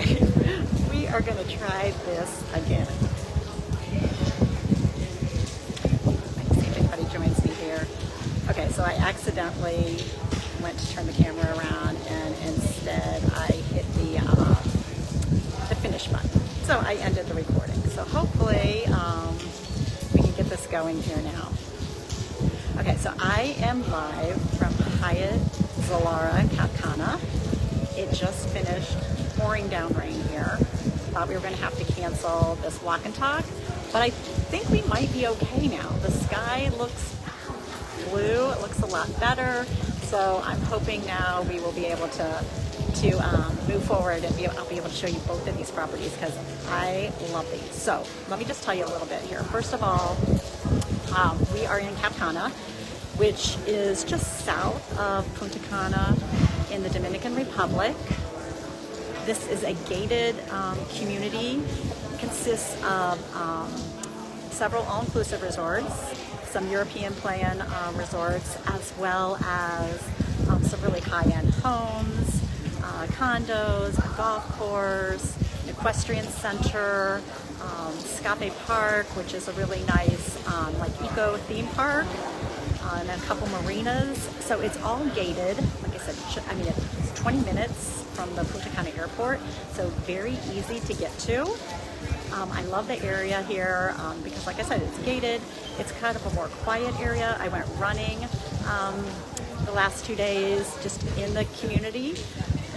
Okay, we are gonna try this again. Let's see if anybody joins me here. Okay, so I accidentally went to turn the camera around and instead I hit the finish button. So I ended the recording. So hopefully we can get this going here now. Okay, so I am live from Hyatt Zilara Cap Cana. It just finished pouring down rain here. Thought we were going to have to cancel this walk and talk, but I think we might be okay now. The sky looks blue, it looks a lot better, so I'm hoping now we will be able to move forward and I'll be able to show you both of these properties because I love these. So let me just tell you a little bit here. First of all, we are in Cap Cana, which is just south of Punta Cana in the Dominican Republic. This is a gated community. It consists of several all-inclusive resorts, some European plan resorts, as well as some really high-end homes, condos, a golf course, an equestrian center, Scape Park, which is a really nice like eco theme park, and a couple marinas. So it's all gated. Like I said, it's 20 minutes from the Punta Cana airport, so very easy to get to. I love the area here because, like I said, it's gated. It's kind of a more quiet area. I went running the last 2 days just in the community.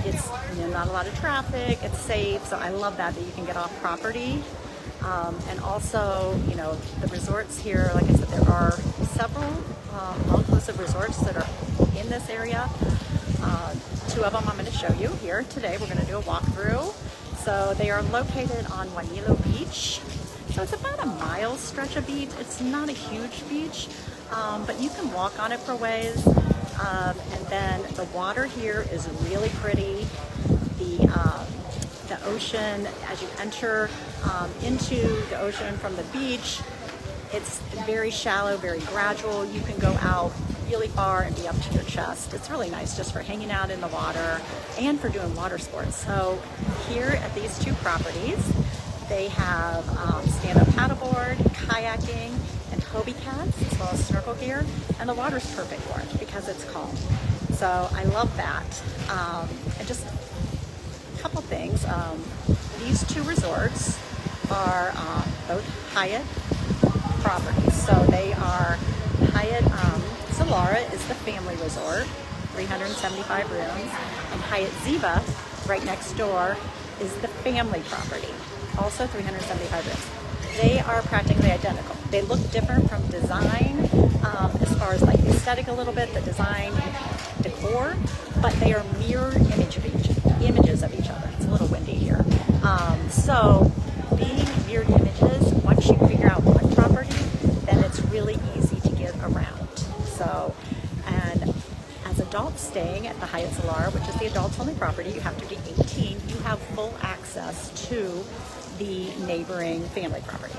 It's not a lot of traffic. It's safe, so I love that you can get off property. And also, the resorts here, like I said, there are several all-inclusive resorts that are in this area. Two of them I'm going to show you here today. We're going to do a walkthrough. So they are located on Juanillo Beach. So it's about a mile stretch of beach. It's not a huge beach, but you can walk on it for ways. And then the water here is really pretty. The ocean, as you enter into the ocean from the beach, it's very shallow, very gradual. You can go out really far and be up to your chest. It's really nice just for hanging out in the water and for doing water sports. So here at these two properties, they have stand-up paddleboard, kayaking, and Hobie cats, as well as snorkel gear. And the water's perfect for it because it's calm. So I love that. And just a couple things. These two resorts are both Hyatt properties. So they are Hyatt Zilara is the family resort, 375 rooms, and Hyatt Ziva, right next door, is the family property, also 375 rooms. They are practically identical. They look different from design, as far as like aesthetic a little bit, the design, decor, but they are mirror images of each other. It's a little windy here. So being mirrored images, once you figure out one property, then it's really easy to get around. So, and as adults staying at the Hyatt Zilara, which is the adults only property, you have to be 18, you have full access to the neighboring family property.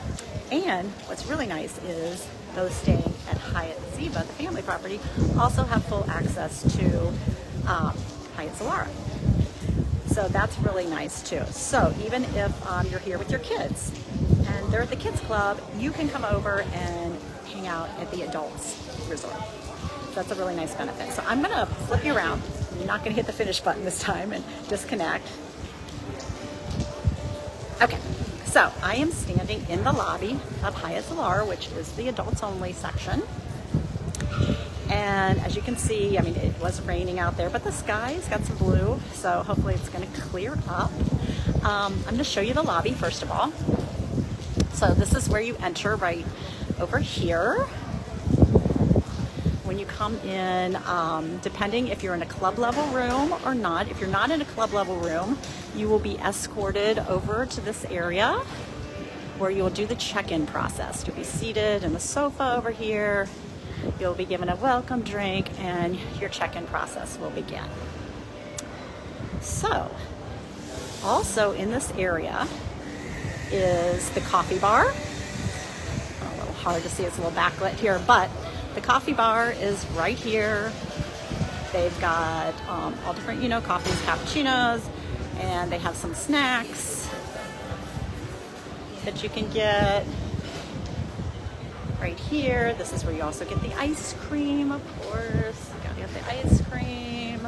And what's really nice is those staying at Hyatt Ziva, the family property, also have full access to Hyatt Zilara. So that's really nice too. So even if you're here with your kids and they're at the kids club, you can come over and hang out at the adults resort. So that's a really nice benefit. So I'm gonna flip you around. You're not gonna hit the finish button this time and disconnect. Okay, so I am standing in the lobby of Hyatt Zilara, which is the adults only section. And as you can see, it was raining out there, but the sky's got some blue, so hopefully it's gonna clear up. I'm gonna show you the lobby first of all. So this is where you enter, right over here. When you come in, depending if you're in a club level room or not, if you're not in a club level room, you will be escorted over to this area where you will do the check-in process. You'll be seated in the sofa over here. You'll be given a welcome drink and your check-in process will begin. So, also in this area is the coffee bar. A little hard to see, it's a little backlit here, but the coffee bar is right here. They've got all different, coffees, cappuccinos, And they have some snacks that you can get right here. This is where you also get the ice cream, of course. You gotta get the ice cream.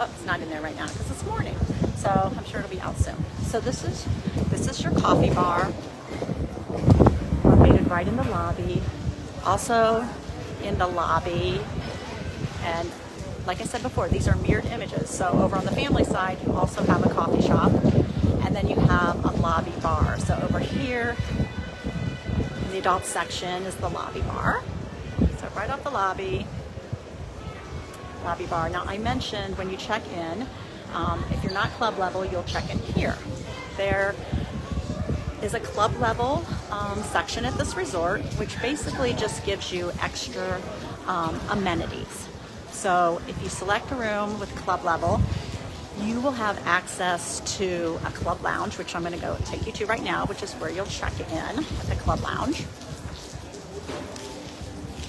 Oh, it's not in there right now because it's morning. So I'm sure it'll be out soon. So this is your coffee bar, located right in the lobby. Also in the lobby, and like I said before, these are mirrored images. So over on the family side, you also have a coffee shop, and then you have a lobby bar. So over here in the adult section is the lobby bar. So right off the lobby bar. Now I mentioned when you check in, if you're not club level, you'll check in here. There is a club level section at this resort, which basically just gives you extra amenities. So if you select a room with club level, you will have access to a club lounge, which I'm going to go take you to right now, which is where you'll check in at the club lounge.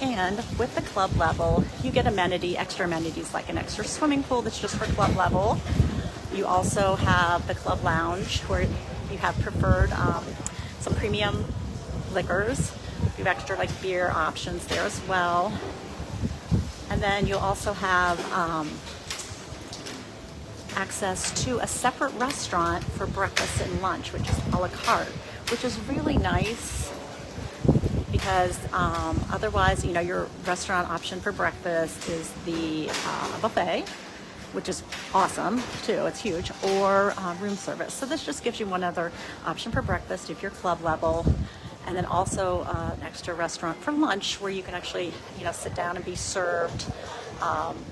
And with the club level, you get extra amenities like an extra swimming pool that's just for club level. You also have the club lounge where you have preferred some premium liquors. You have extra like beer options there as well. And then you'll also have access to a separate restaurant for breakfast and lunch, which is a la carte, which is really nice because otherwise, you know, your restaurant option for breakfast is the buffet, which is awesome too, it's huge, or room service. So this just gives you one other option for breakfast if you're club level, and then also an extra restaurant for lunch where you can actually, you know, sit down and be served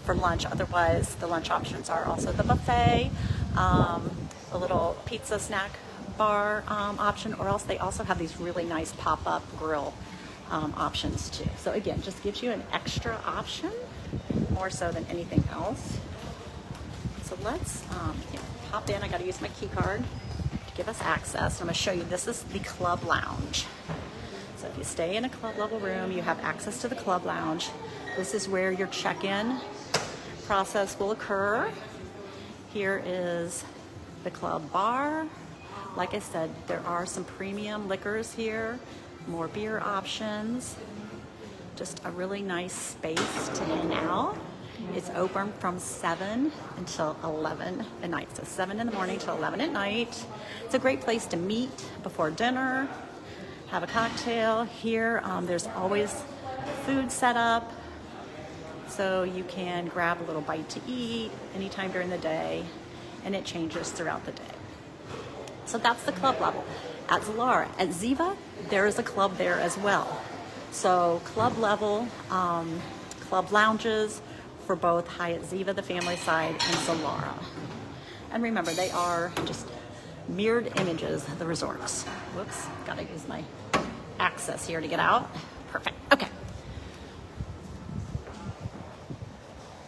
for lunch. Otherwise, the lunch options are also the buffet, a little pizza snack bar option, or else they also have these really nice pop-up grill options too. So again, just gives you an extra option more so than anything else. So let's hop in. I got to use my key card to give us access. I'm going to show you. This is the club lounge. So if you stay in a club level room, you have access to the club lounge. This is where your check-in process will occur. Here is the club bar. Like I said, there are some premium liquors here, more beer options, just a really nice space to hang out. It's open from 7 until 11 at night. So 7 in the morning till 11 at night. It's a great place to meet before dinner, have a cocktail. Here, there's always food set up, so you can grab a little bite to eat anytime during the day, and it changes throughout the day. So that's the club level. At Zilara, at Ziva, there is a club there as well. So club level, club lounges for both Hyatt Ziva, the family side, and Zilara. And remember, they are just mirrored images of the resorts. Whoops, gotta use my access here to get out. Perfect, okay.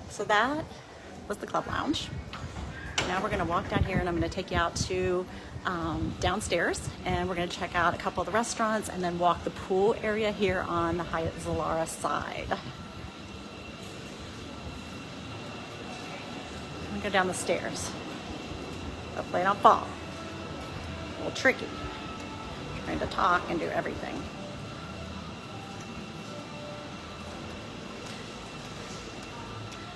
So that was the club lounge. Now we're gonna walk down here and I'm gonna take you out to downstairs, and we're gonna check out a couple of the restaurants and then walk the pool area here on the Hyatt Zilara side. I'm gonna go down the stairs. Hopefully I don't fall. A little tricky. Trying to talk and do everything.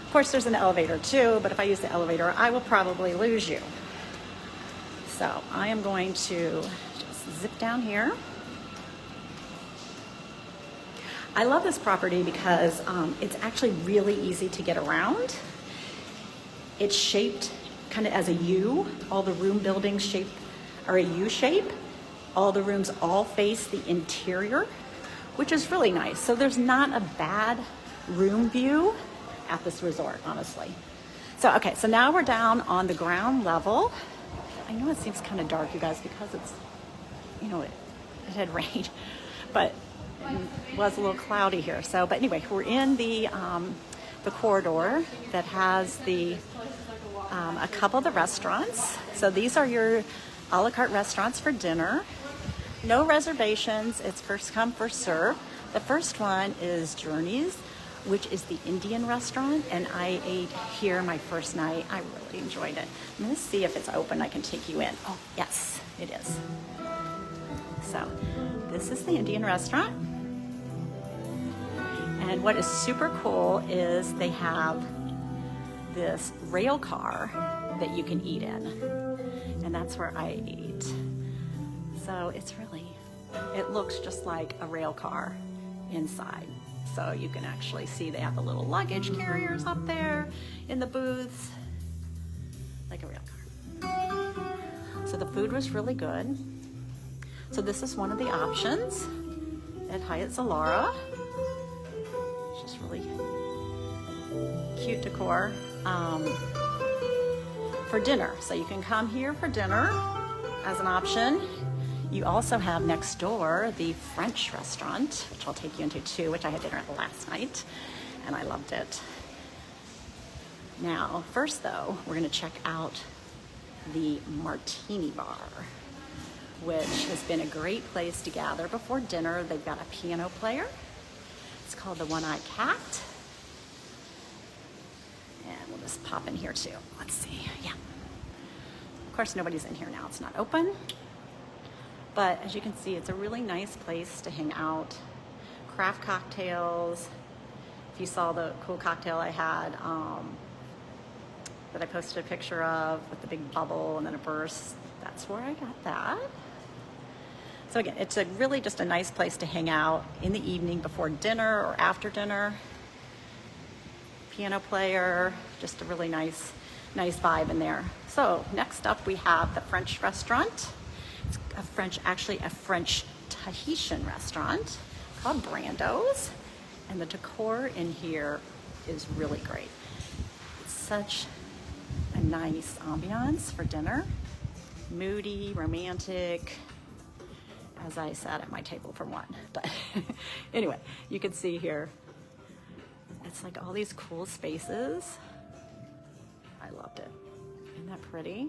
Of course, there's an elevator too, but if I use the elevator, I will probably lose you. So I am going to just zip down here. I love this property because it's actually really easy to get around. It's shaped kind of as a U. All the room buildings are a U shape. All the rooms all face the interior, which is really nice. So there's not a bad room view at this resort, honestly. So, okay, so now we're down on the ground level. I know it seems kind of dark, you guys, because it's, you know, it had rained, but it was a little cloudy here. So, but anyway, we're in the corridor that has a couple of the restaurants. So these are your a la carte restaurants for dinner. No reservations. It's first come, first serve. The first one is Journeys which is the Indian restaurant, and I ate here my first night. I really enjoyed it. I'm gonna see if it's open. I can take you in. Oh, yes, it is. So this is the Indian restaurant. And what is super cool is they have this rail car that you can eat in. And that's where I ate. So it's really, it looks just like a rail car inside. So you can actually see they have the little luggage carriers up there in the booths, like a rail car. So the food was really good. So this is one of the options at Hyatt Zilara. It's just really cute decor for dinner. So you can come here for dinner as an option. You also have next door the French restaurant, which I'll take you into too, which I had dinner at last night, and I loved it. Now, first though, we're gonna check out the Martini Bar, which has been a great place to gather before dinner. They've got a piano player. It's called the One-Eyed Cat. And we'll just pop in here too. Let's see, yeah. Of course, nobody's in here now, it's not open. But as you can see, it's a really nice place to hang out. Craft cocktails. If you saw the cool cocktail I had that I posted a picture of with the big bubble and then a burst, that's where I got that. So again, it's a really just a nice place to hang out in the evening before dinner or after dinner. Piano player, just a really nice vibe in there. So next up we have the French restaurant. It's actually a French Tahitian restaurant called Brando's, and the decor in here is really great. It's such a nice ambiance for dinner. Moody, romantic, as I sat at my table for one. But anyway, you can see here, it's like all these cool spaces. I loved it. Isn't that pretty?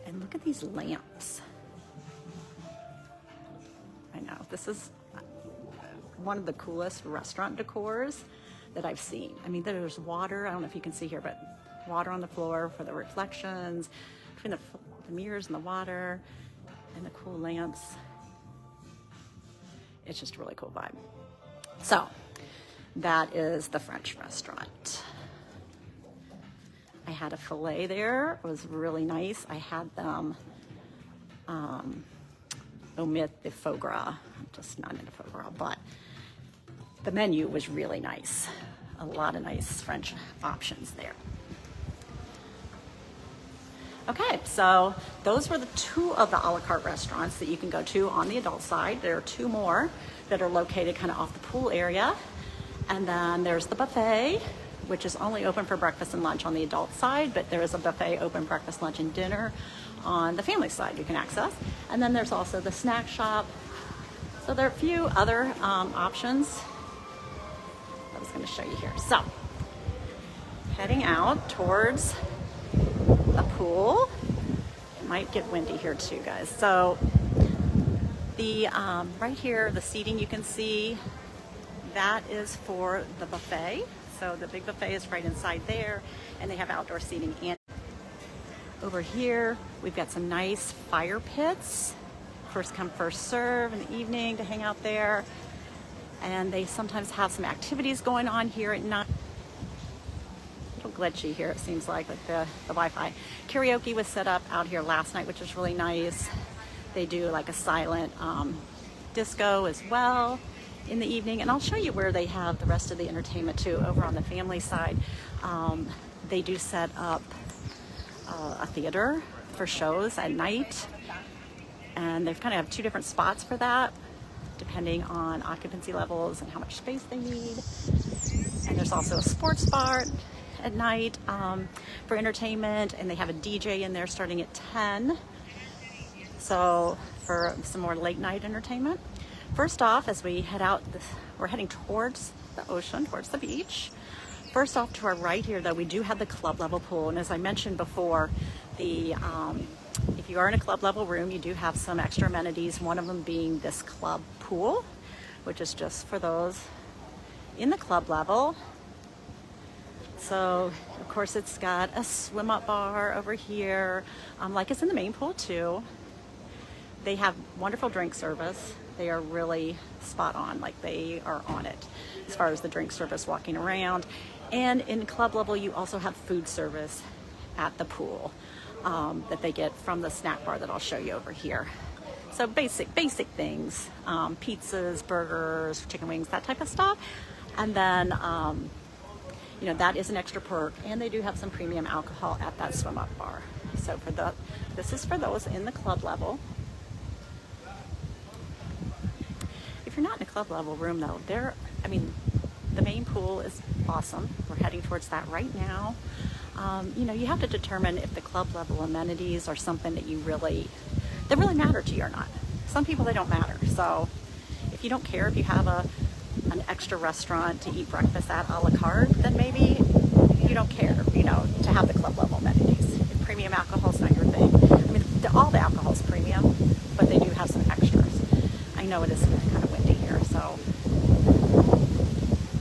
And look at these lamps. I know, this is one of the coolest restaurant decors that I've seen. I mean, there's water, I don't know if you can see here, but water on the floor for the reflections, between the mirrors and the water, and the cool lamps. It's just a really cool vibe. So, that is the French restaurant. I had a filet there. It was really nice. I had them omit the foie gras. I'm just not into foie gras, but the menu was really nice. A lot of nice French options there. Okay, so those were the two of the a la carte restaurants that you can go to on the adult side. There are two more that are located kind of off the pool area. And then there's the buffet, which is only open for breakfast and lunch on the adult side, but there is a buffet open breakfast, lunch, and dinner on the family side you can access. And then there's also the snack shop. So there are a few other options I was going to show you here. So, heading out towards a pool. It might get windy here too, guys. So, the right here, the seating you can see, that is for the buffet. So the big buffet is right inside there, and they have outdoor seating. And over here, we've got some nice fire pits. First come, first serve in the evening to hang out there. And they sometimes have some activities going on here at night. A little glitchy here, it seems like the Wi-Fi. Karaoke was set up out here last night, which was really nice. They do like a silent disco as well in the evening, and I'll show you where they have the rest of the entertainment too. Over on the family side, they do set up a theater for shows at night, and they kind of have two different spots for that depending on occupancy levels and how much space they need. And there's also a sports bar at night for entertainment, and they have a DJ in there starting at 10, so for some more late night entertainment. First off, as we head out, we're heading towards the ocean, towards the beach. First off, to our right here, though, we do have the club level pool. And as I mentioned before, if you are in a club level room, you do have some extra amenities, one of them being this club pool, which is just for those in the club level. So of course it's got a swim up bar over here, like it's in the main pool too. They have wonderful drink service. They are really spot on, like they are on it as far as the drink service walking around. And in club level, you also have food service at the pool that they get from the snack bar that I'll show you over here. So basic things, pizzas, burgers, chicken wings, that type of stuff. And then, you know, that is an extra perk. And they do have some premium alcohol at that swim up bar. So this is for those in the club level. If you're not in a club level room though, the main pool is awesome. We're heading towards that right now. You know, you have to determine if the club level amenities are something that really matter to you or not. Some people, they don't matter. So if you don't care if you have an extra restaurant to eat breakfast at a la carte, then maybe you don't care, you know, to have the club level amenities. If premium alcohol is not your thing. I mean, all the alcohol is premium, but they do have some extras. I know it is kind of windy here, so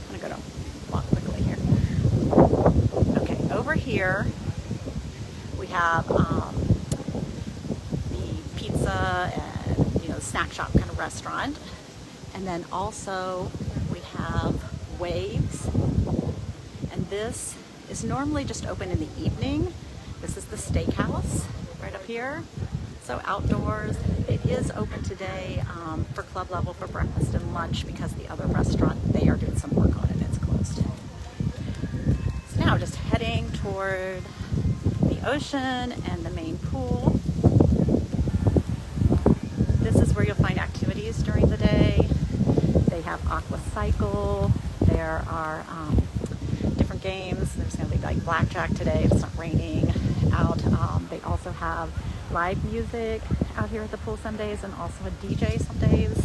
I'm gonna go to walk quickly here. Okay, over here we have the pizza and, you know, snack shop kind of restaurant, and then also we have Waves, and this is normally just open in the evening. This is the steakhouse right up here. So outdoors, it is open today for club level for breakfast and lunch because the other restaurant, they are doing some work on it, it's closed. So now just heading toward the ocean and the main pool. This is where you'll find activities during the day. They have aqua cycle, there are different games. There's going to be like blackjack today if it's not raining out. They also have live music out here at the pool some days, and also a DJ some days.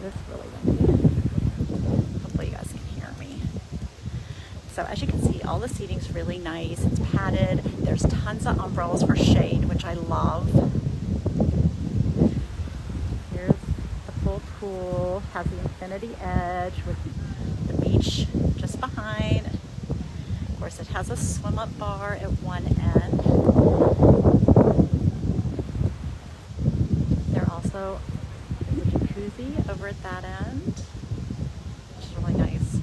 It's really windy. Hopefully you guys can hear me. So as you can see, all the seating's really nice. It's padded. There's tons of umbrellas for shade, which I love. Here's the full pool. Has the infinity edge with the beach just behind. Of course, it has a swim up bar at one end. There also is a jacuzzi over at that end, which is really nice.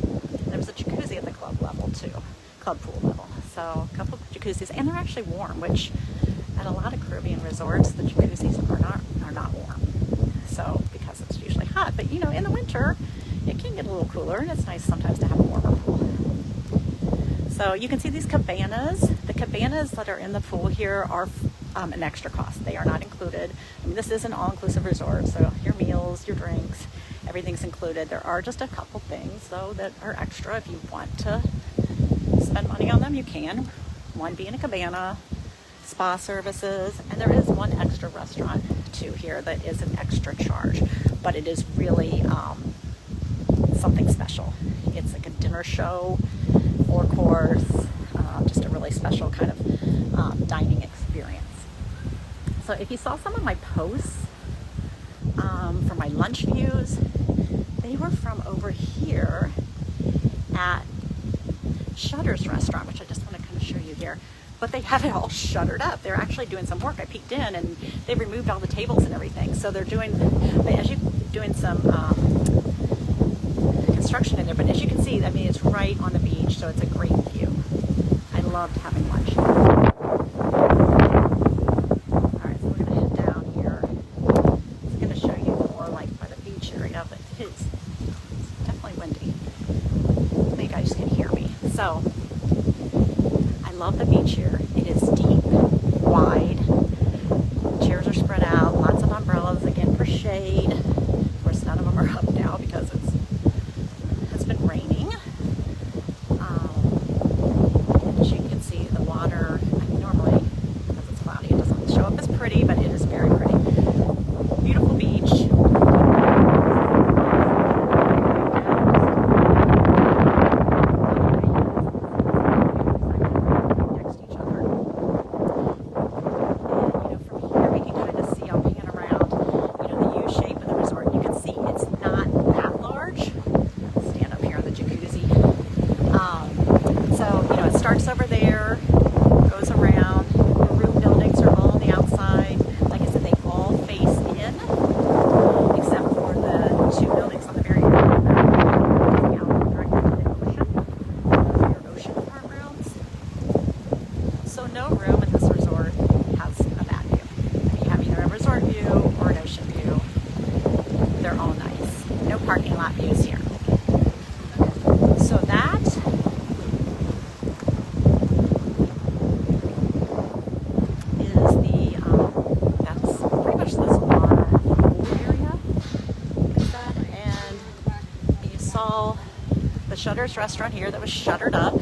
There was a jacuzzi at the club level too, club pool level. So a couple of jacuzzis, and they're actually warm, which at a lot of Caribbean resorts, the jacuzzis are not warm. So because it's usually hot, but you know, in the winter, it can get a little cooler, and it's nice sometimes to have a warmer pool. So you can see these cabanas. The cabanas that are in the pool here are an extra cost. They are not included. I mean, this is an all-inclusive resort, so your meals, your drinks, everything's included. There are just a couple things, though, that are extra. If you want to spend money on them, you can. One being a cabana, spa services, and there is one extra restaurant, too, here that is an extra charge. But it is really something special. It's like a dinner show, 4-course, just a really special kind of dining experience. So if you saw some of my posts for my lunch views, they were from over here at Shutter's restaurant, which I just want to kind of show you here. But they have it all shuttered up. They're actually doing some work. I peeked in and they removed all the tables and everything. So they're doing some construction in there. But as you can see, I mean, it's right on the beach, so it's a great view. I loved having lunch here. All right, so we're going to head down here. It's going to show you more like by the beach area, but it's definitely windy. I think you guys can hear me. So I love the beach here. It is deep, wide. Chairs are spread out. Lots of umbrellas again for shade. Of course, none of them are up now because it's been raining. As you can see, the water, normally, because it's cloudy, it doesn't show up as pretty, but it is very pretty. Beautiful beach. Next to each other. And, from here we can kind of see, I'll pan around, the U shape no room in this resort has a bad view. I mean, you have either a resort view or an ocean view. They're all nice. No parking lot views here. So that is that's pretty much the Zilara area. And you saw the Shutters restaurant here that was shuttered up.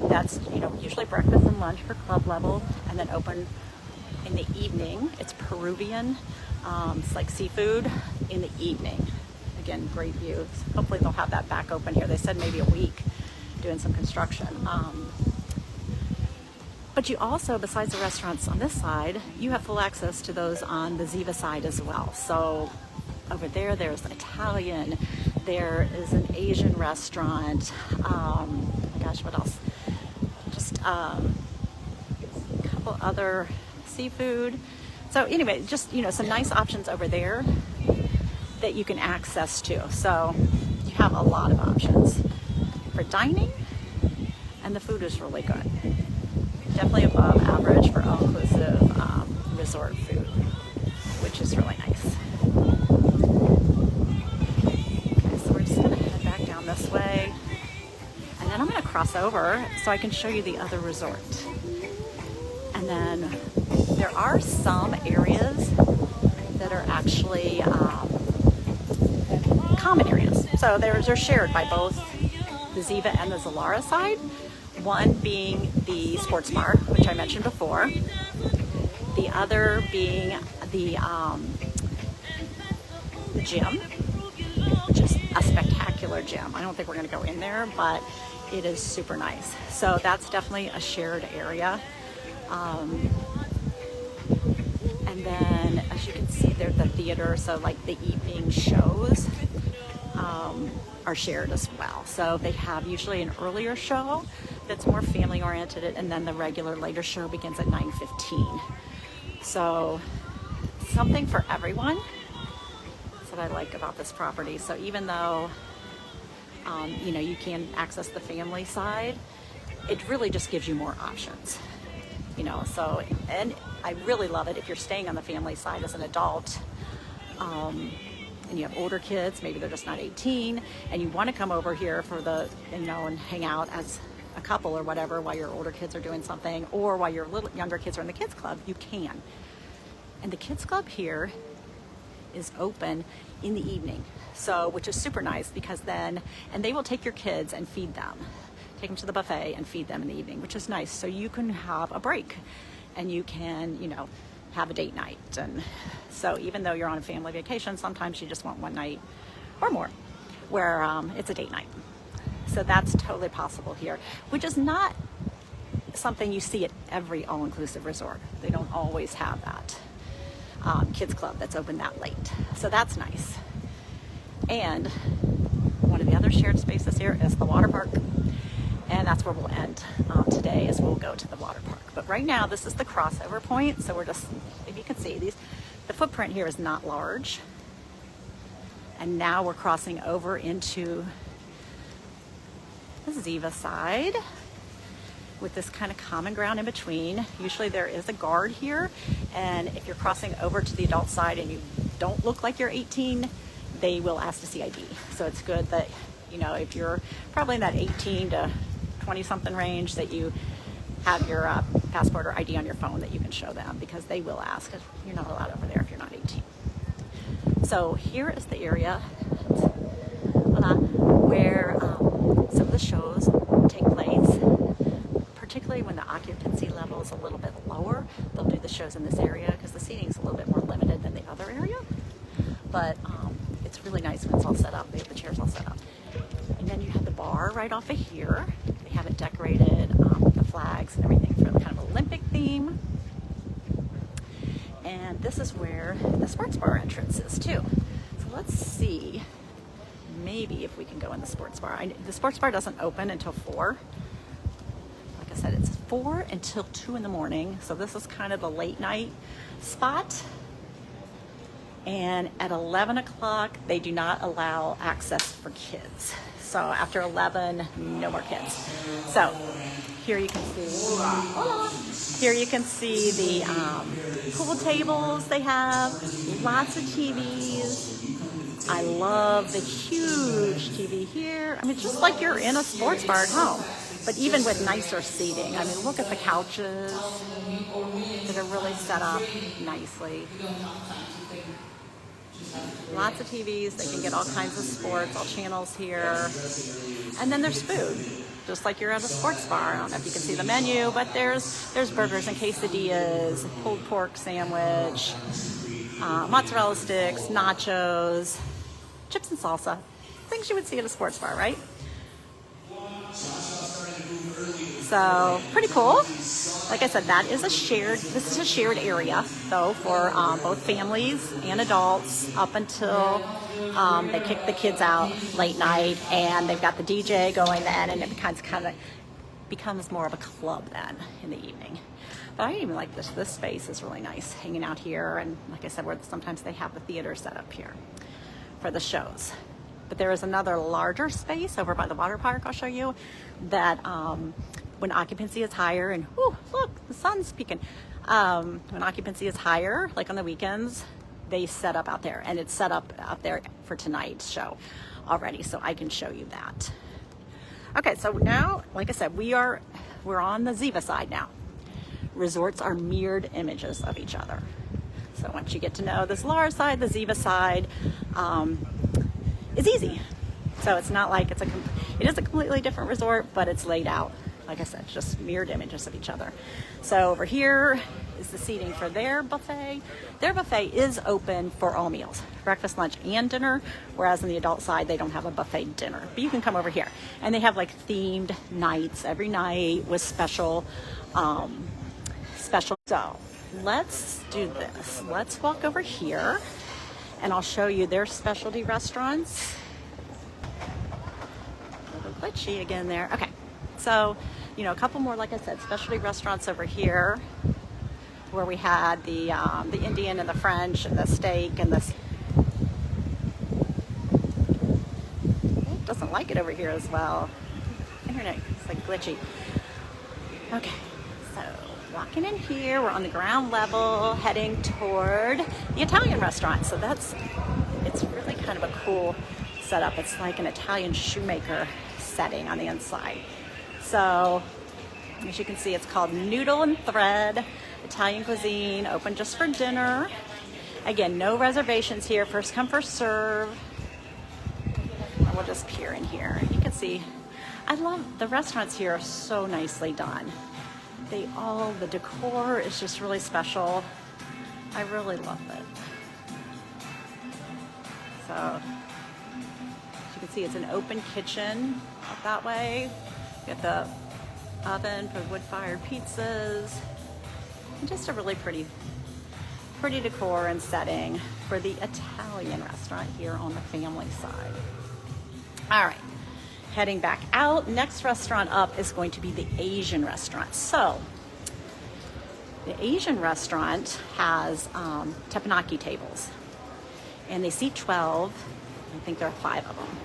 That's, usually breakfast and lunch for club level, and then open in the evening. It's Peruvian. It's like seafood in the evening. Again, great views. Hopefully they'll have that back open here. They said maybe a week, doing some construction. But you also, besides the restaurants on this side, you have full access to those on the Ziva side as well. So over there, there's Italian. There is an Asian restaurant. Oh my gosh, what else? Just a couple other seafood. So anyway, just, some nice options over there that you can access to. So you have a lot of options for dining, and the food is really good. Definitely above average for all-inclusive resort food, which is really nice. Okay, so we're just gonna head back down this way, and then I'm gonna cross over so I can show you the other resort. And then there are some areas that are actually common areas. So they're shared by both the Ziva and the Zilara side. One being the sports bar, which I mentioned before. The other being the gym, which is a spectacular gym. I don't think we're going to go in there, but it is super nice. So that's definitely a shared area. And then, as you can see, there's the theater, so like the evening shows are shared as well. So they have usually an earlier show that's more family oriented, and then the regular later show begins at 9:15. So something for everyone. That's what I like about this property. So even though you can access the family side, it really just gives you more options. So, and I really love it if you're staying on the family side as an adult, and you have older kids, maybe they're just not 18, and you want to come over here for the, and hang out as a couple or whatever while your older kids are doing something, or while your little younger kids are in the kids club, you can. And the kids club here is open in the evening, so, which is super nice, because then, and they will take your kids and feed them. Take them to the buffet and feed them in the evening, which is nice. So you can have a break, and you can, have a date night. And so even though you're on a family vacation, sometimes you just want one night or more where it's a date night. So that's totally possible here, which is not something you see at every all-inclusive resort. They don't always have that kids club that's open that late. So that's nice. And one of the other shared spaces here is the water park. And that's where we'll end today, is we'll go to the water park. But right now, this is the crossover point. So we're just, if you can see, the footprint here is not large. And now we're crossing over into the Ziva side with this kind of common ground in between. Usually there is a guard here. And if you're crossing over to the adult side and you don't look like you're 18, they will ask to see ID. So it's good that, if you're probably in that 18 to 20 something range, that you have your passport or ID on your phone that you can show them, because they will ask. You're not allowed over there if you're not 18. So here is the area where some of the shows take place, particularly when the occupancy level is a little bit lower. They'll do the shows in this area because the seating is a little bit more limited than the other area. But it's really nice when it's all set up. They have the chairs all set up. And then you have the bar right off of here. They have it decorated with the flags and everything for the kind of Olympic theme. And this is where the sports bar entrance is too. So let's see, maybe if we can go in the sports bar. The sports bar doesn't open until 4. Like I said, it's 4 until 2 in the morning. So this is kind of the late night spot. And at 11 o'clock, they do not allow access for kids. So after 11, no more kids. So here you can see, here you can see the pool tables they have, lots of TVs. I love the huge TV here. I mean, it's just like you're in a sports bar at home, but even with nicer seating. I mean, look at the couches that are really set up nicely. Lots of TVs. They can get all kinds of sports, all channels here. And then there's food, just like you're at a sports bar. I don't know if you can see the menu, but there's burgers and quesadillas, pulled pork sandwich, mozzarella sticks, nachos, chips and salsa. Things you would see at a sports bar, right? So pretty cool. Like I said, this is a shared area though for both families and adults up until they kick the kids out late night, and they've got the DJ going then, and it becomes more of a club then in the evening. But I even like this. This space is really nice, hanging out here, and like I said, where sometimes they have the theater set up here for the shows. But there is another larger space over by the water park I'll show you that when occupancy is higher, and ooh, look, the sun's peeking. When occupancy is higher, like on the weekends, they set up out there, and it's set up out there for tonight's show already, so I can show you that. Okay, so now, like I said, we're on the Ziva side now. Resorts are mirrored images of each other. So once you get to know the Zilara side, the Ziva side is easy. So it's not like it is a completely different resort, but it's laid out, like I said, just mirrored images of each other. So over here is the seating for their buffet. Their buffet is open for all meals, breakfast, lunch, and dinner, whereas on the adult side, they don't have a buffet dinner. But you can come over here. And they have like themed nights every night with special. So let's do this. Let's walk over here, and I'll show you their specialty restaurants. A little glitchy again there. Okay, so a couple more, like I said, specialty restaurants over here, where we had the Indian and the French and the steak and this. It doesn't like it over here as well. Internet is like glitchy. Okay, so walking in here, we're on the ground level, heading toward the Italian restaurant. So it's really kind of a cool setup. It's like an Italian shoemaker setting on the inside. So as you can see, it's called Noodle and Thread Italian Cuisine, open just for dinner. Again, no reservations here, first come, first serve. And we'll just peer in here. You can see, I love the restaurants here, are so nicely done. The decor is just really special. I really love it. So, as you can see, it's an open kitchen up that way. You got the oven for wood-fired pizzas. And just a really pretty decor and setting for the Italian restaurant here on the family side. All right. Heading back out, next restaurant up is going to be the Asian restaurant. So, the Asian restaurant has teppanyaki tables, and they seat 12. I think there are 5 of them.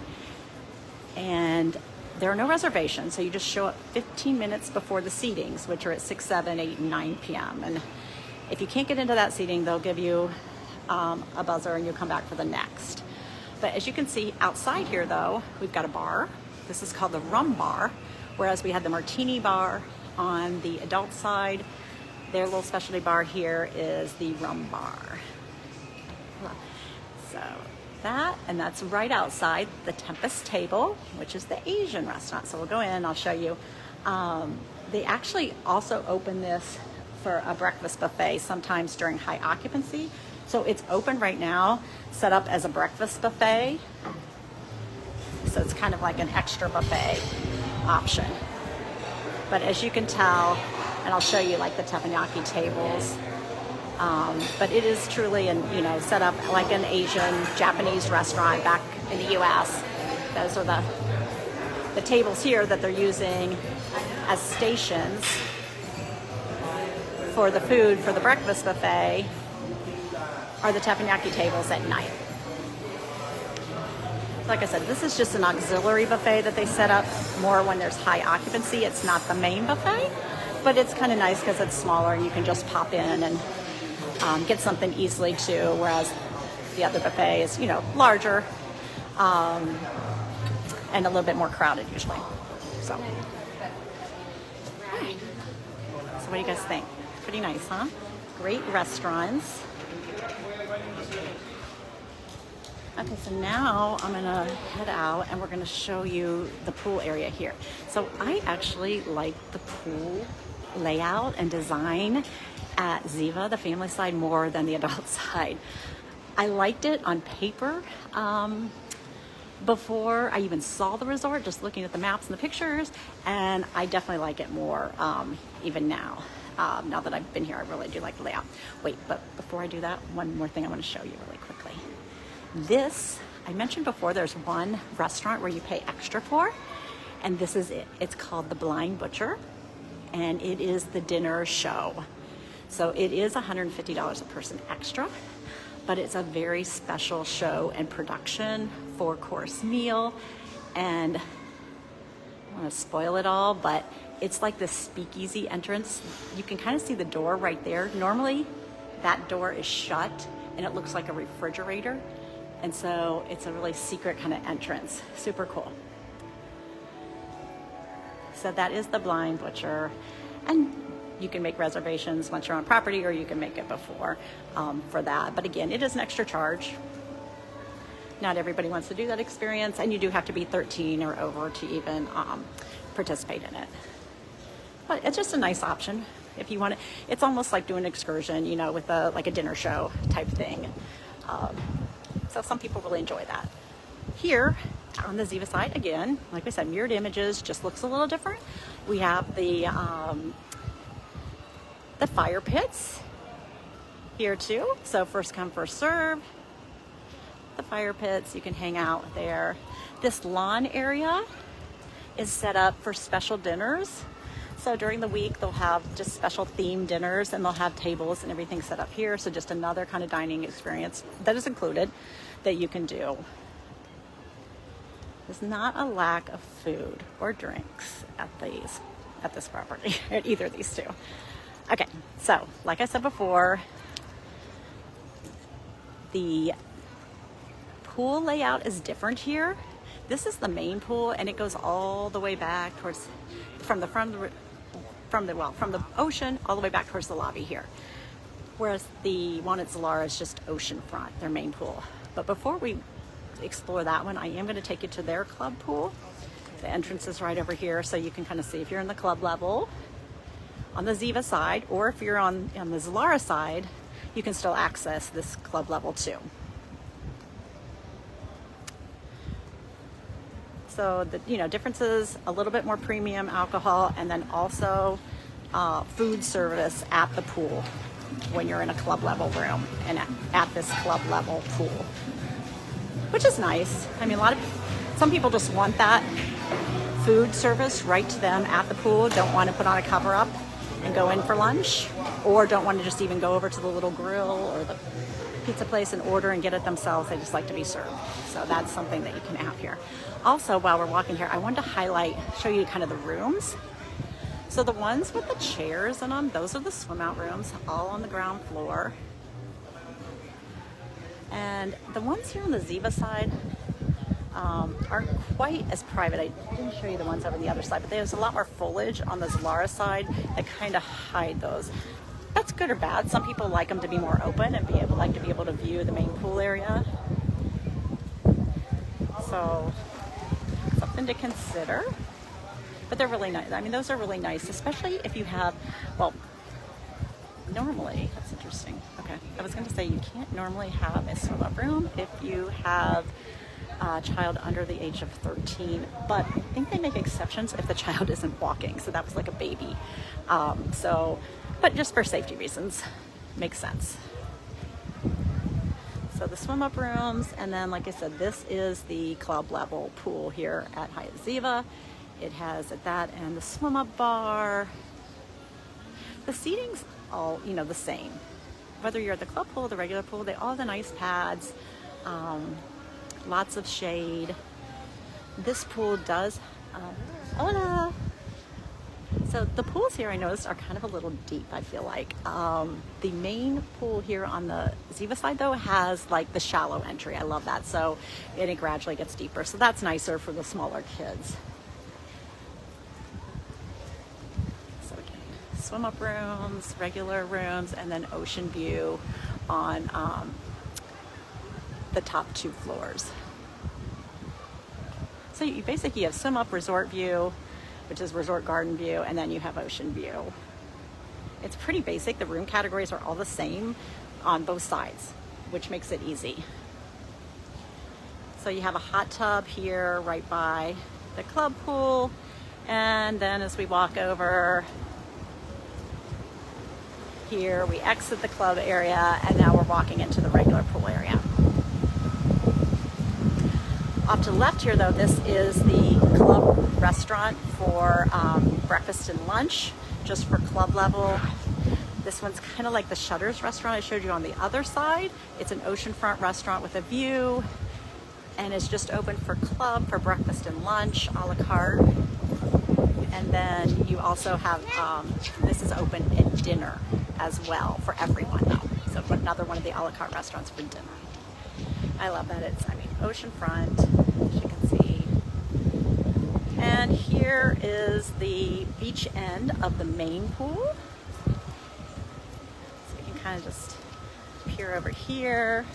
And there are no reservations, so you just show up 15 minutes before the seatings, which are at 6, 7, 8, and 9 p.m. And if you can't get into that seating, they'll give you a buzzer and you'll come back for the next. But as you can see outside here, though, we've got a bar. This is called the rum bar, whereas we had the martini bar on the adult side. Their little specialty bar here is the rum bar. So that's right outside the Tempest table, which is the Asian restaurant. So we'll go in, I'll show you. They actually also open this for a breakfast buffet sometimes during high occupancy. So it's open right now, set up as a breakfast buffet. So it's kind of like an extra buffet option. But as you can tell, and I'll show you like the teppanyaki tables, but it is truly set up like an Asian, Japanese restaurant back in the US. Those are the tables here that they're using as stations for the food for the breakfast buffet are the teppanyaki tables at night. Like I said, this is just an auxiliary buffet that they set up more when there's high occupancy. It's not the main buffet, but it's kind of nice because it's smaller and you can just pop in and get something easily too, whereas the other buffet is, you know, larger and a little bit more crowded usually. So what do you guys think? Pretty nice, huh? Great restaurants. Okay, so now I'm gonna head out and we're gonna show you the pool area here. So I actually like the pool layout and design at Ziva, the family side, more than the adult side. I liked it on paper before I even saw the resort, just looking at the maps and the pictures, and I definitely like it more even now. Now that I've been here, I really do like the layout. Wait, but before I do that, one more thing I want to show you really quickly. This, I mentioned before, there's one restaurant where you pay extra for, and this is it. It's called The Blind Butcher, and it is the dinner show. So it is $150 a person extra, but it's a very special show and production, 4-course meal, and I don't want to spoil it all, but it's like this speakeasy entrance. You can kind of see the door right there. Normally that door is shut and it looks like a refrigerator. And so it's a really secret kind of entrance. Super cool. So that is the Blind Butcher. And you can make reservations once you're on property, or you can make it before for that. But again, it is an extra charge. Not everybody wants to do that experience, and you do have to be 13 or over to even participate in it. But it's just a nice option if you want it. It's almost like doing an excursion, you know, with like a dinner show type thing. So some people really enjoy that. Here on the Ziva side, again, like I said, mirrored images, just looks a little different. We have the fire pits here too. So first come, first serve. The fire pits, you can hang out there. This lawn area is set up for special dinners. So during the week, they'll have just special themed dinners, and they'll have tables and everything set up here. So just another kind of dining experience that is included that you can do. There's not a lack of food or drinks at this property, at either of these two. Okay, so like I said before, the pool layout is different here. This is the main pool, and it goes all the way back towards from the ocean all the way back towards the lobby here. Whereas the one at Zilara is just oceanfront, their main pool. But before we explore that one, I am going to take you to their club pool. The entrance is right over here, so you can kind of see if you're in the club level on the Ziva side, or if you're on the Zilara side, you can still access this club level too. So the differences: a little bit more premium alcohol, and then also food service at the pool when you're in a club level room and at this club level pool, which is nice. I mean, some people just want that food service right to them at the pool, don't want to put on a cover up and go in for lunch, or don't want to just even go over to the little grill or the pizza place and order and get it themselves. They just like to be served. So that's something that you can have here. Also, while we're walking here, I wanted to show you kind of the rooms. So the ones with the chairs in them, those are the swim out rooms, all on the ground floor. And the ones here on the Ziva side aren't quite as private. I didn't show you the ones over the other side, but there's a lot more foliage on the Zilara side that kind of hide those. That's good or bad. Some people like them to be more open and like to be able to view the main pool area. So something to consider. But they're really nice. I mean, those are really nice, especially if you have, well, normally, that's interesting. Okay, I was going to say you can't normally have a swim up room if you have a child under the age of 13, but I think they make exceptions if the child isn't walking. So that was like a baby. But just for safety reasons, makes sense. So the swim up rooms, and then like I said, this is the club level pool here at Hyatt Ziva. It has that and the swim up bar. The seating's all, the same. Whether you're at the club pool, the regular pool, they all have the nice pads. lots of shade. This pool does, hola. So the pools here I noticed are kind of a little deep, I feel like. The main pool here on the Ziva side though has like the shallow entry. I love that. So it gradually gets deeper. So that's nicer for the smaller kids. So again, swim up rooms, regular rooms, and then ocean view on the top 2 floors. So you basically have swim up resort view, which is resort garden view, and then you have ocean view. It's pretty basic. The room categories are all the same on both sides, which makes it easy. So you have a hot tub here right by the club pool, and then as we walk over here, we exit the club area, and now we're walking into the regular pool area. Off to the left here though, this is the club restaurant for breakfast and lunch, just for club level. This one's kind of like the Shutters restaurant I showed you on the other side. It's an oceanfront restaurant with a view, and it's just open for club, for breakfast and lunch, a la carte. And then you also have, this is open at dinner as well for everyone though. So another one of the a la carte restaurants for dinner. I love that it's, oceanfront, as you can see. And here is the beach end of the main pool. So you can kind of just peer over here,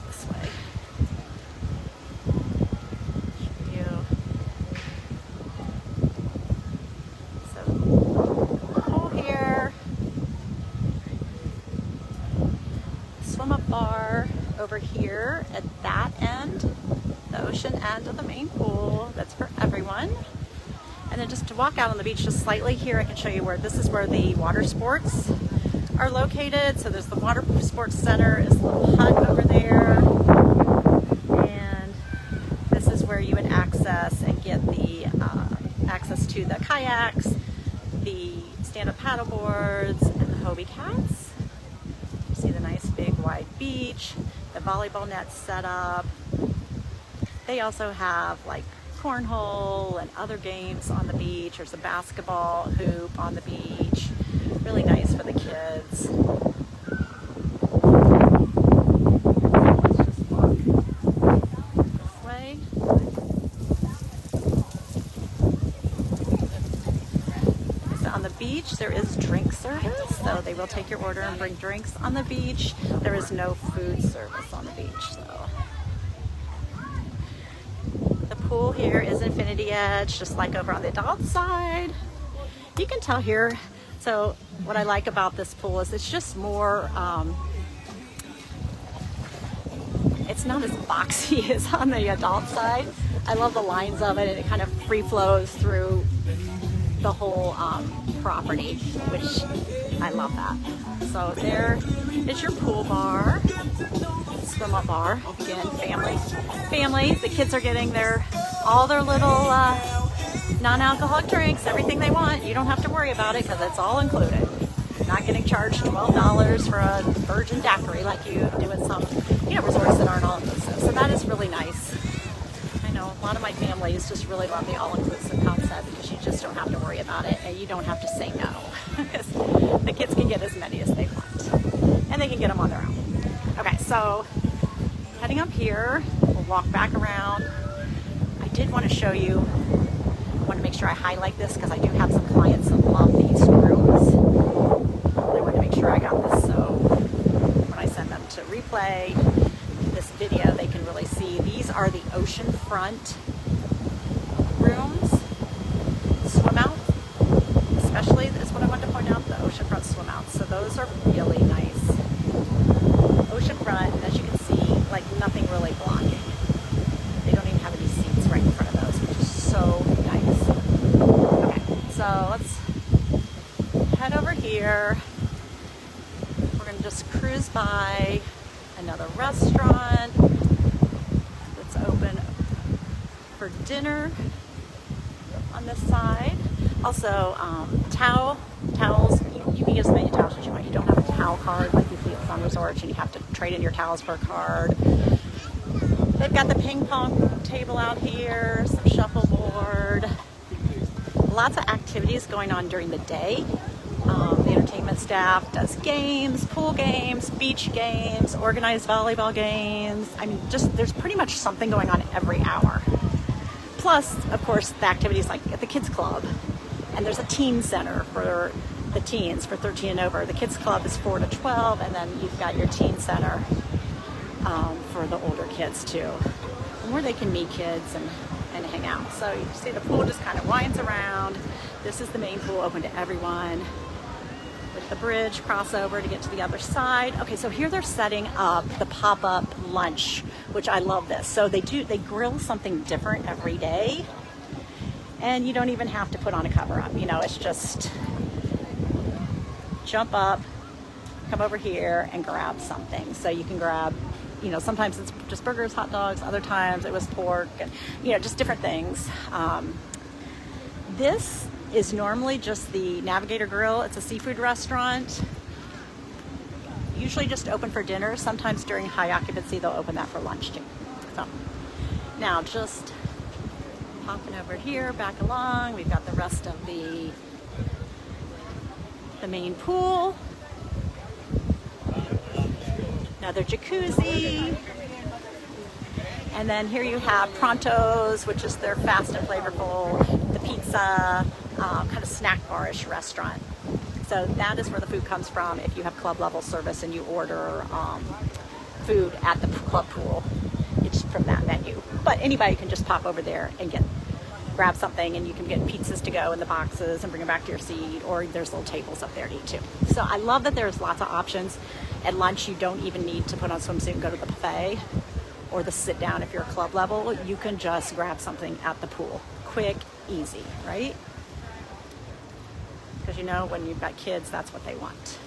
this way. Show you. So, pool here. Swim up bar over here at that end, the ocean end of the main pool. That's for everyone. And then just to walk out on the beach just slightly here, I can show you where this is where the water sports are located. So there's the water sports center, is a little hut over there. And this is where you would access and get the access to the kayaks, the stand-up paddle boards, and the Hobie cats. You see the nice big wide beach. The volleyball net's set up. They also have like cornhole and other games on the beach. There's a basketball hoop on the beach. Really nice for the kids. Let's just walk this way. So on the beach there is drink service, so they will take your order and bring drinks on the beach. There is no food service on the beach though. The pool here is infinity edge, just like over on the adult side. You can tell here, so what I like about this pool is it's just more, it's not as boxy as on the adult side. I love the lines of it, and it kind of free flows through the whole property, which I love that. So there is your pool bar, swim up bar. Again, family. The kids are getting all their little non-alcoholic drinks, everything they want. You don't have to worry about it because it's all included. You're not getting charged $12 for a virgin daiquiri like you do at some resorts that aren't all inclusive. So that is really nice. I know a lot of my families just really love the all-inclusive concept because you just don't have to worry about it, and you don't have to say no. Because the kids can get as many as they want, and they can get them on their own. Okay, so heading up here, we'll walk back around. I did want to show you, I want to make sure I highlight this because I do have some clients that love these rooms. I want to make sure I got this so when I send them to replay this video, they can really see. These are the oceanfront rooms, swim out, especially is what I wanted to point out, the oceanfront swim out. So those are really nice. Oceanfront, and as you can see, like nothing really blocking. They don't even have any seats right in front of those, which is so nice. Okay, so let's head over here. We're going to just cruise by another restaurant that's open for dinner on this side. Also, towels. You can get as many towels as you want. You don't have a towel card like you see at some resorts, and you have to trade in your towels for a card. They've got the ping pong table out here, some shuffleboard, lots of activities going on during the day. The entertainment staff does games, pool games, beach games, organized volleyball games. I mean, just there's pretty much something going on every hour. Plus, of course, the activities like at the kids club. And there's a teen center for the teens, for 13 and over. The kids club is 4 to 12, and then you've got your teen center for the older kids too, where they can meet kids and hang out. So you see the pool just kind of winds around. This is the main pool open to everyone with the bridge crossover to get to the other side. Okay, so here they're setting up the pop-up lunch, which I love this. So they grill something different every day, and you don't even have to put on a cover up. You know, it's just jump up, come over here and grab something. So you can grab, you know, sometimes it's just burgers, hot dogs, other times it was pork, and, you know, just different things. This is normally just the Navigator Grill. It's a seafood restaurant, usually just open for dinner. Sometimes during high occupancy, they'll open that for lunch too. So now just hopping over here, back along, we've got the rest of the main pool. Another jacuzzi. And then here you have Pronto's, which is their fast and flavorful, the pizza, kind of snack bar-ish restaurant. So that is where the food comes from if you have club level service and you order food at the club pool. It's from that menu. But anybody can just pop over there and grab something, and you can get pizzas to go in the boxes and bring them back to your seat, or there's little tables up there to eat too. So I love that there's lots of options. At lunch, you don't even need to put on a swimsuit and go to the buffet or the sit down if you're club level. You can just grab something at the pool. Quick, easy, right? Because you know, when you've got kids, that's what they want.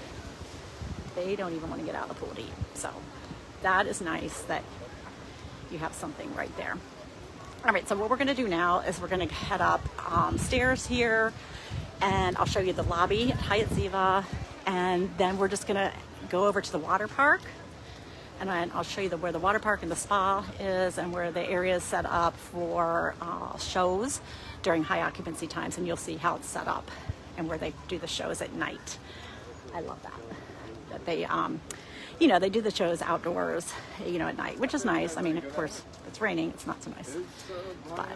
They don't even want to get out of the pool to eat. So that is nice that you have something right there. All right, so what we're gonna do now is we're gonna head up stairs here, and I'll show you the lobby at Hyatt Ziva, and then we're just gonna go over to the water park, and then I'll show you where the water park and the spa is, and where the area is set up for shows during high occupancy times, and you'll see how it's set up and where they do the shows at night. I love that they you know, they do the shows outdoors, you know, at night, which is nice. I mean, of course, if it's raining, it's not so nice. But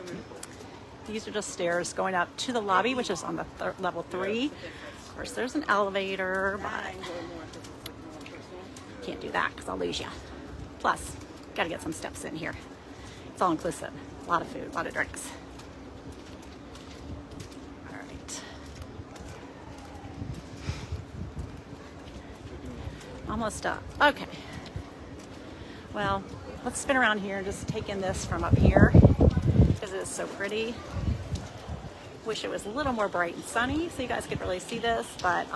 these are just stairs going up to the lobby, which is on the level 3. Of course, there's an elevator, but can't do that because I'll lose you. Plus, got to get some steps in here. It's all inclusive. A lot of food, a lot of drinks. All right. Almost up. Okay. Well, let's spin around here and just take in this from up here because it is so pretty. Wish it was a little more bright and sunny so you guys could really see this, but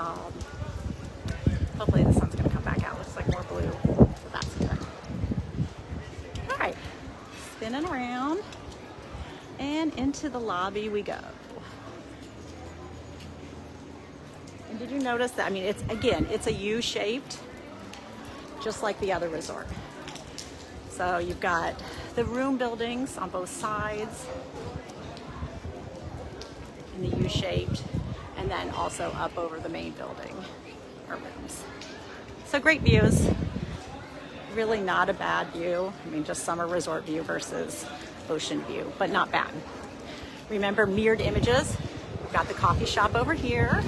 hopefully the sun's going to come back out. Looks like more blue, so that's good. All right, spinning around and into the lobby we go. And did you notice that? I mean, it's a U-shaped, just like the other resort. So you've got the room buildings on both sides in the U-shaped, and then also up over the main building are rooms. So great views. Really not a bad view. I mean, just summer resort view versus ocean view, but not bad. Remember, mirrored images. We've got the coffee shop over here.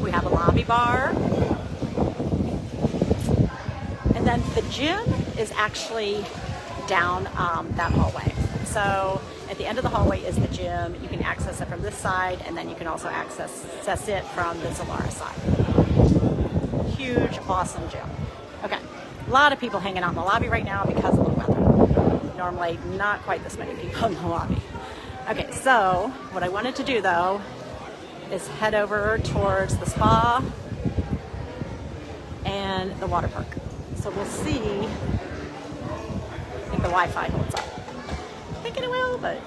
We have a lobby bar. And then the gym is actually down that hallway. So at the end of the hallway is the gym. You can access it from this side, and then you can also access it from the Zilara side. Huge, awesome gym. Okay, a lot of people hanging out in the lobby right now because of the weather. Normally not quite this many people in the lobby. Okay, so what I wanted to do though is head over towards the spa and the water park. So we'll see if the Wi-Fi holds up. I think it will, but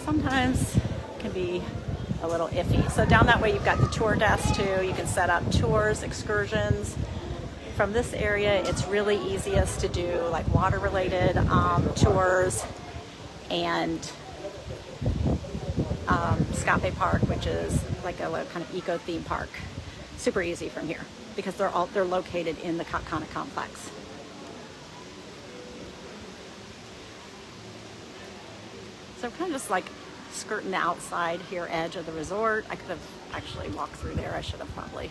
sometimes it can be a little iffy. So down that way you've got the tour desk too. You can set up tours, excursions, from this area, it's really easiest to do like water related tours, and Scape Park, which is like a kind of eco theme park. Super easy from here because they're located in the Cap Cana complex. So I'm kind of just like skirting the outside here edge of the resort. I could have actually walked through there. I should have probably.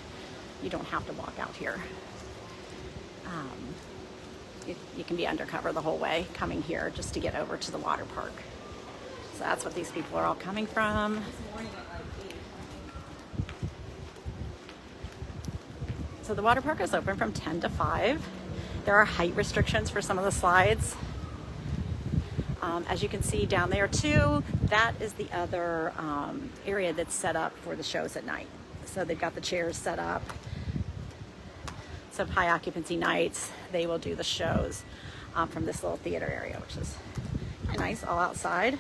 You don't have to walk out here. You can be undercover the whole way coming here just to get over to the water park. So that's what these people are all coming from. So the water park is open from 10 to 5. There are height restrictions for some of the slides. As you can see down there too, that is the other area that's set up for the shows at night. So they've got the chairs set up. So high occupancy nights, they will do the shows from this little theater area, which is kind of nice, all outside.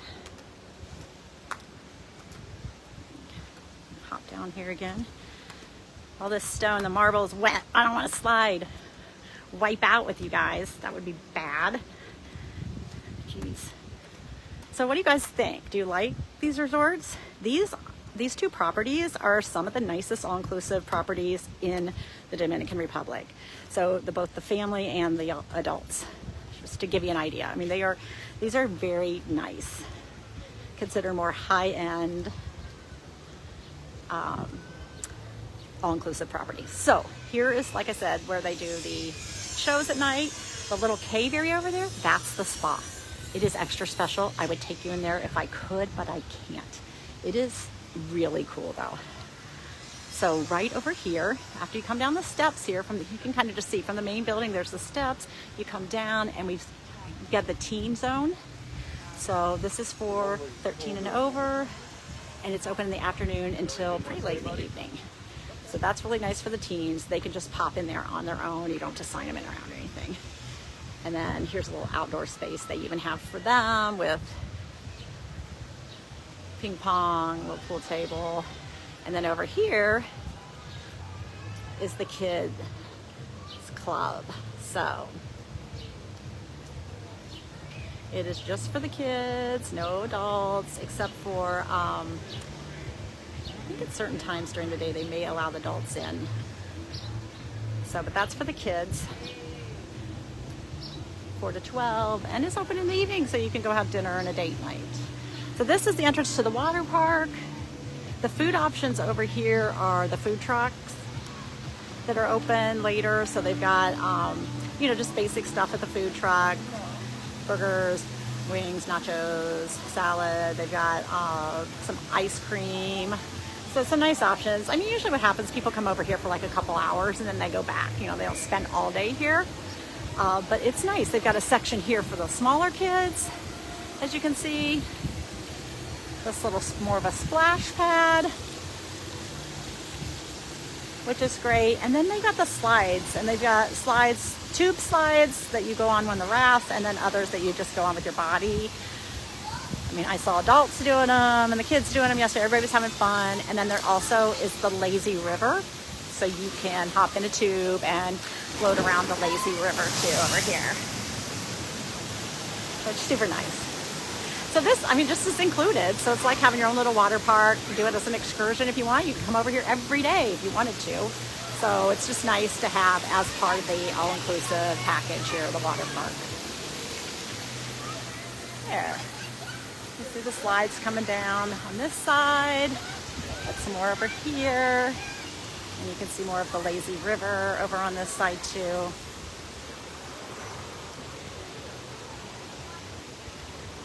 Hop down here again. All this stone, the marble is wet. I don't want to slide. Wipe out with you guys. That would be bad. Jeez. So what do you guys think? Do you like these resorts? These two properties are some of the nicest all-inclusive properties in the Dominican Republic. So both the family and the adults, just to give you an idea. I mean, these are very nice. Consider more high-end all-inclusive properties. So here is, like I said, where they do the shows at night. The little cave area over there, that's the spa. It is extra special. I would take you in there if I could, but I can't. It is really cool though. So right over here, after you come down the steps here, you can kind of just see from the main building, there's the steps. You come down and we've got the teen zone. So this is for 13 and over, and it's open in the afternoon until pretty late in the evening. So that's really nice for the teens. They can just pop in there on their own. You don't have to sign them in around or anything. And then here's a little outdoor space they even have for them with ping pong, little pool table. And then over here is the kids club. So it is just for the kids, no adults, except for I think at certain times during the day they may allow the adults in. So, but that's for the kids, 4 to 12, and it's open in the evening, so you can go have dinner and a date night. So this is the entrance to the water park. The food options over here are the food trucks that are open later. So they've got, just basic stuff at the food truck, burgers, wings, nachos, salad. They've got some ice cream. So some nice options. I mean, usually what happens, people come over here for like a couple hours and then they go back. They don't spend all day here. But it's nice. They've got a section here for the smaller kids, as you can see. This little more of a splash pad, which is great. And then they got the slides, and they've got slides, tube slides that you go on when the raft, and then others that you just go on with your body. I mean, I saw adults doing them and the kids doing them yesterday. Everybody was having fun. And then there also is the lazy river. So you can hop in a tube and float around the lazy river too over here. So it's super nice. So this is included. So it's like having your own little water park. You do it as an excursion if you want. You can come over here every day if you wanted to. So it's just nice to have as part of the all-inclusive package here, the water park. There. You see the slides coming down on this side. Got some more over here. And you can see more of the lazy river over on this side too.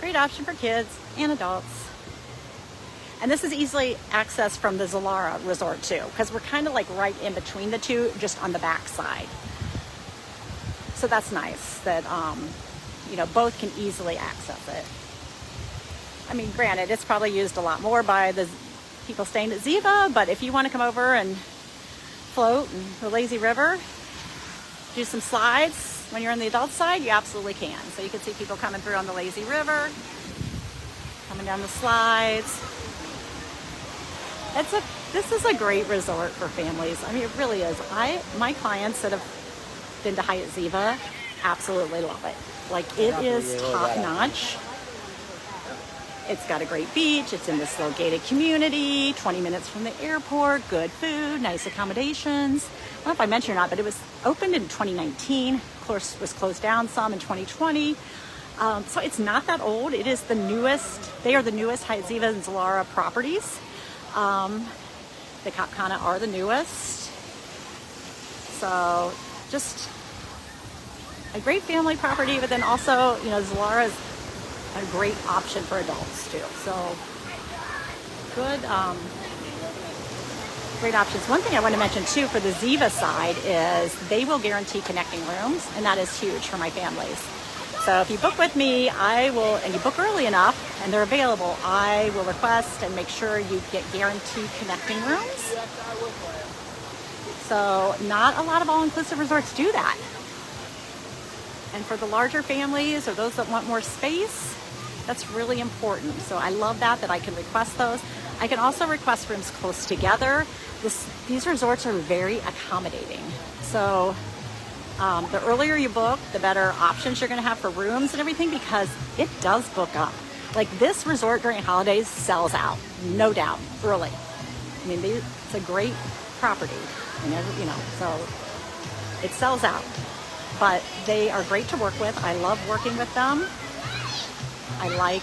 Great option for kids and adults. And this is easily accessed from the Zilara resort too, because we're kind of like right in between the two, just on the back side. So that's nice that, both can easily access it. I mean, granted, it's probably used a lot more by the people staying at Ziva, but if you want to come over and float in the lazy river, do some slides when you're on the adult side, you absolutely can. So you can see people coming through on the lazy river, coming down the slides. This is a great resort for families. I mean, it really is. My clients that have been to Hyatt Ziva, absolutely love it. Like, it is top notch. It's got a great beach. It's in this little gated community, 20 minutes from the airport, good food, nice accommodations. I don't know if I mentioned or not, but it was opened in 2019. Of course, was closed down some in 2020. So it's not that old. It is the newest. They are the newest Hyatt Ziva and Zilara properties. The Cap Cana are the newest. So just a great family property, but then also, you know, Zilara is a great option for adults too. So good, great options. One thing I want to mention too for the Ziva side is they will guarantee connecting rooms, and that is huge for my families. So if you book with me, I will, and you book early enough and they're available, I will request and make sure you get guaranteed connecting rooms. So not a lot of all-inclusive resorts do that. And for the larger families or those that want more space, that's really important. So I love that I can request those. I can also request rooms close together. These resorts are very accommodating. So the earlier you book, the better options you're gonna have for rooms and everything, because it does book up. Like, this resort during holidays sells out, no doubt, early. I mean, it's a great property, you know, so it sells out. But they are great to work with. I love working with them. I like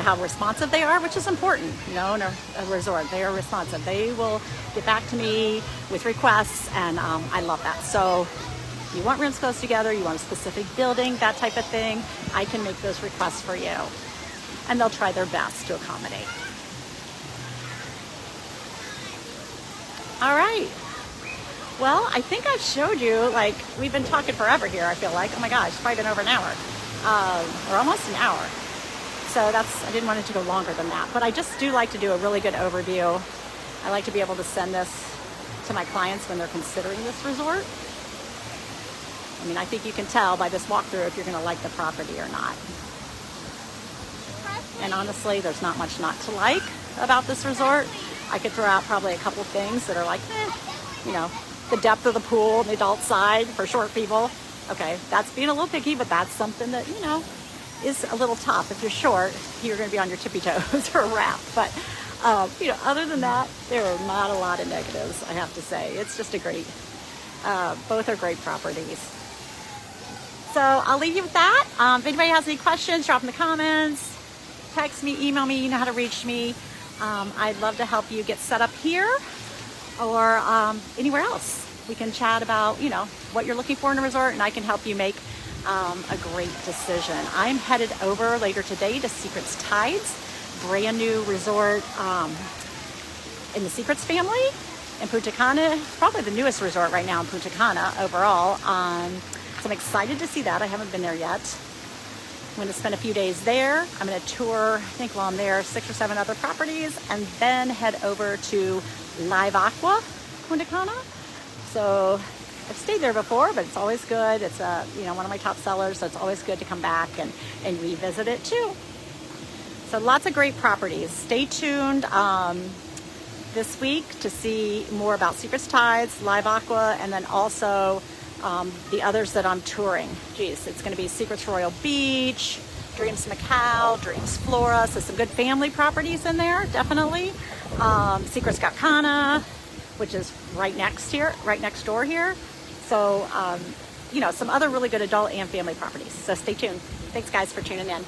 how responsive they are, which is important, you know, in a resort. They are responsive. They will get back to me with requests, and I love that. So if you want rooms close together, you want a specific building, that type of thing, I can make those requests for you. And they'll try their best to accommodate. All right. Well, I think I've showed you, like, we've been talking forever here, I feel like. Oh my gosh, it's probably been over an hour, or almost an hour. So I didn't want it to go longer than that. But I just do like to do a really good overview. I like to be able to send this to my clients when they're considering this resort. I mean, I think you can tell by this walkthrough if you're gonna like the property or not. And honestly, there's not much not to like about this resort. I could throw out probably a couple things that are like, you know, the depth of the pool on the adult side for short people. Okay, that's being a little picky, but that's something that, you know, is a little tough. If you're short, you're going to be on your tippy toes or a wrap. But, you know, other than that, there are not a lot of negatives, I have to say. It's just a great, both are great properties. So I'll leave you with that. If anybody has any questions, drop in the comments, text me, email me, you know how to reach me. I'd love to help you get set up here or anywhere else. We can chat about, you know, what you're looking for in a resort, and I can help you make a great decision. I'm headed over later today to Secrets Tides, brand new resort in the Secrets family in Punta Cana. Probably the newest resort right now in Punta Cana overall. So I'm excited to see that. I haven't been there yet. I'm going to spend a few days there. I'm going to tour, I think while I'm there, 6 or 7 other properties, and then head over to Live Aqua, Punta Cana. So I've stayed there before, but it's always good. It's you know, one of my top sellers, so it's always good to come back and revisit it too. So lots of great properties. Stay tuned this week to see more about Secrets Tides, Live Aqua, and then also the others that I'm touring. Geez, it's going to be Secrets Royal Beach, Dreams Macau, Dreams Flora, so some good family properties in there, definitely. Secrets Cap Cana, which is right next door here. So, you know, some other really good adult and family properties. So stay tuned. Thanks guys for tuning in.